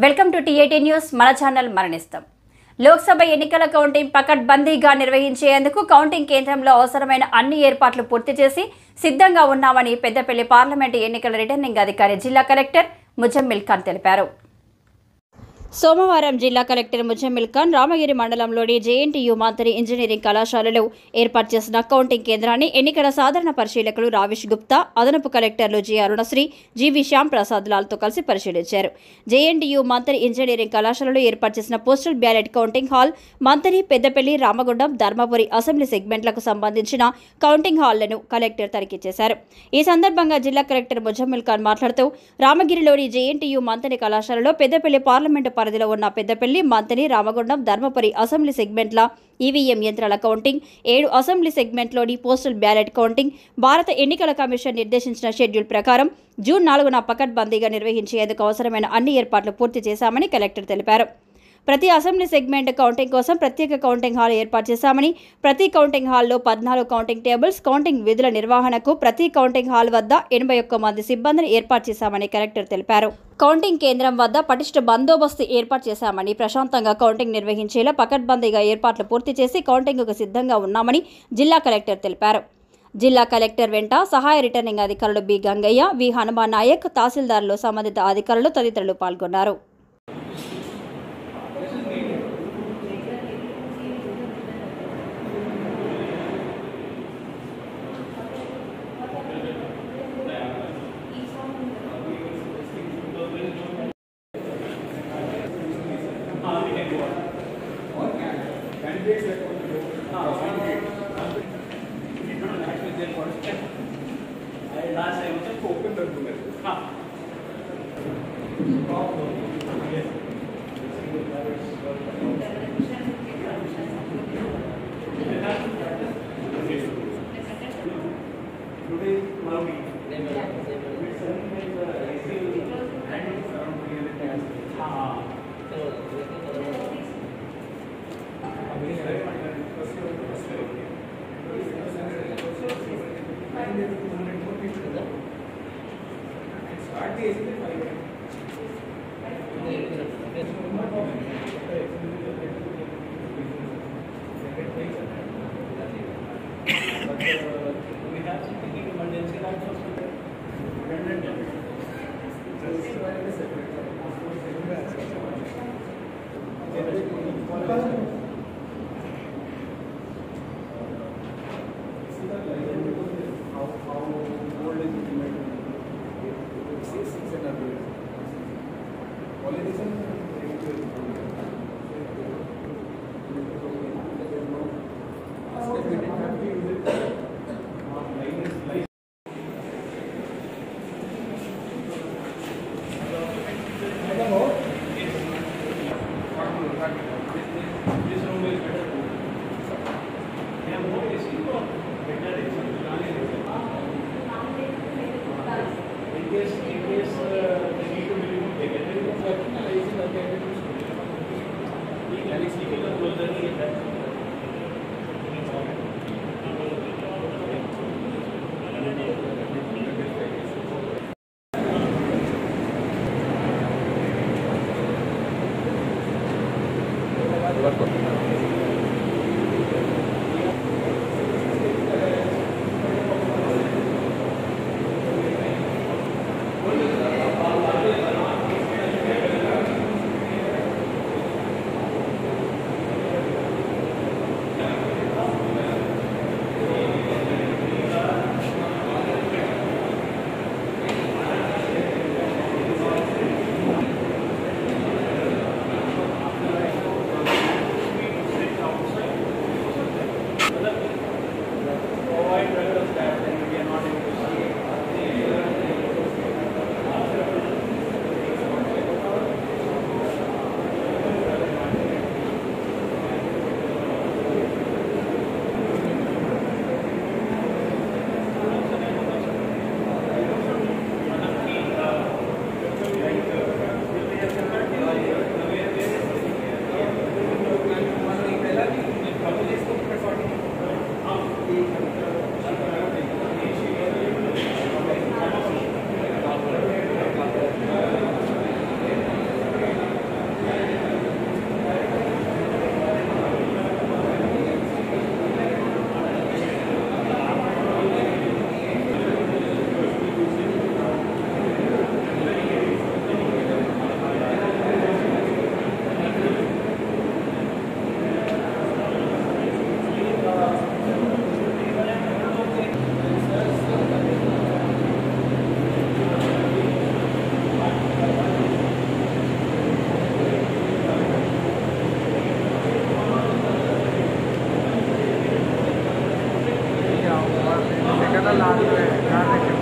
Welcome to టీ18 news. మన channel మరణిస్తాం. లోక్సభ ఎన్నికల కౌంటింగ్ పకడ్బందీగా నిర్వహించేందుకు కౌంటింగ్ కేంద్రంలో అవసరమైన అన్ని ఏర్పాట్లు పూర్తి చేసి సిద్ధంగా ఉన్నామని పెద్దపల్లి పార్లమెంటు ఎన్నికల రిటర్నింగ్ అధికారి జిల్లా కలెక్టర్ ముజమ్మిల్ ఖాన్ తెలిపారు. సోమవారం జిల్లా కలెక్టర్ ముజమ్మిల్ ఖాన్ రామగిరి మండలంలోని జేఎన్టీయూ మంత్రి ఇంజనీరింగ్ కళాశాలలో ఏర్పాటు చేసిన కౌంటింగ్ కేంద్రాన్ని ఎన్నికల సాధారణ పరిశీలకులు రావిష్ గుప్తా, అదనపు కలెక్టర్లు జి అరుణశ్రీ, జీవి శ్యామ్ ప్రసాద్ లాల్తో కలిసి పరిశీలించారు. జేఎన్టీయూ మంత్రి ఇంజనీరింగ్ కళాశాలలో ఏర్పాటు చేసిన పోస్టల్ బ్యాలెట్ కౌంటింగ్ హాల్, మంత్రి పెద్దపల్లి, రామగుండం, ధర్మపురి అసెంబ్లీ సెగ్మెంట్లకు సంబంధించిన కౌంటింగ్ హాళ్లను కలెక్టర్ తనిఖీ చేశారు. ఈ సందర్భంగా జిల్లా కలెక్టర్ ముజమ్మిల్ ఖాన్ మాట్లాడుతూ రామగిరిలోని జేఎన్టీయూ మంత్రి కళాశాలలో పెద్దపల్లి పార్లమెంటు పరిధిలో ఉన్న పెద్దపల్లి, మంతని, రామగుండం, ధర్మపురి అసెంబ్లీ సెగ్మెంట్ల ఈవీఎం యంత్రాల కౌంటింగ్, 7 అసెంబ్లీ సెగ్మెంట్లోని పోస్టల్ బ్యాలెట్ కౌంటింగ్ భారత ఎన్నికల కమిషన్ నిర్దేశించిన షెడ్యూల్ ప్రకారం జూన్ 4న పకడ్బందీగా నిర్వహించేందుకు అవసరమైన అన్ని ఏర్పాట్లు పూర్తి చేశామని కలెక్టర్ తెలిపారు. ప్రతి అసెంబ్లీ సెగ్మెంట్ కౌంటింగ్ కోసం ప్రత్యేక కౌంటింగ్ హాల్ ఏర్పాటు చేశామని, ప్రతి కౌంటింగ్ హాల్లో 14 కౌంటింగ్ టేబుల్స్, కౌంటింగ్ విధుల నిర్వహణకు ప్రతి కౌంటింగ్ హాల్ వద్ద 81 మంది సిబ్బందిని ఏర్పాటు చేశామని కలెక్టర్ తెలిపారు. కౌంటింగ్ కేంద్రం వద్ద పటిష్ట బందోబస్తు ఏర్పాటు చేశామని, ప్రశాంతంగా కౌంటింగ్ నిర్వహించేలా పకడ్బందీగా ఏర్పాట్లు పూర్తి చేసి కౌంటింగ్కు సిద్ధంగా ఉన్నామని జిల్లా కలెక్టర్ తెలిపారు. జిల్లా కలెక్టర్ వెంట సహాయ రిటర్నింగ్ అధికారులు బి గంగయ్య, వి హనుమాన్ నాయక్, తహసీల్దార్లు, సంబంధిత అధికారులు తదితరులు పాల్గొన్నారు. నాలుగు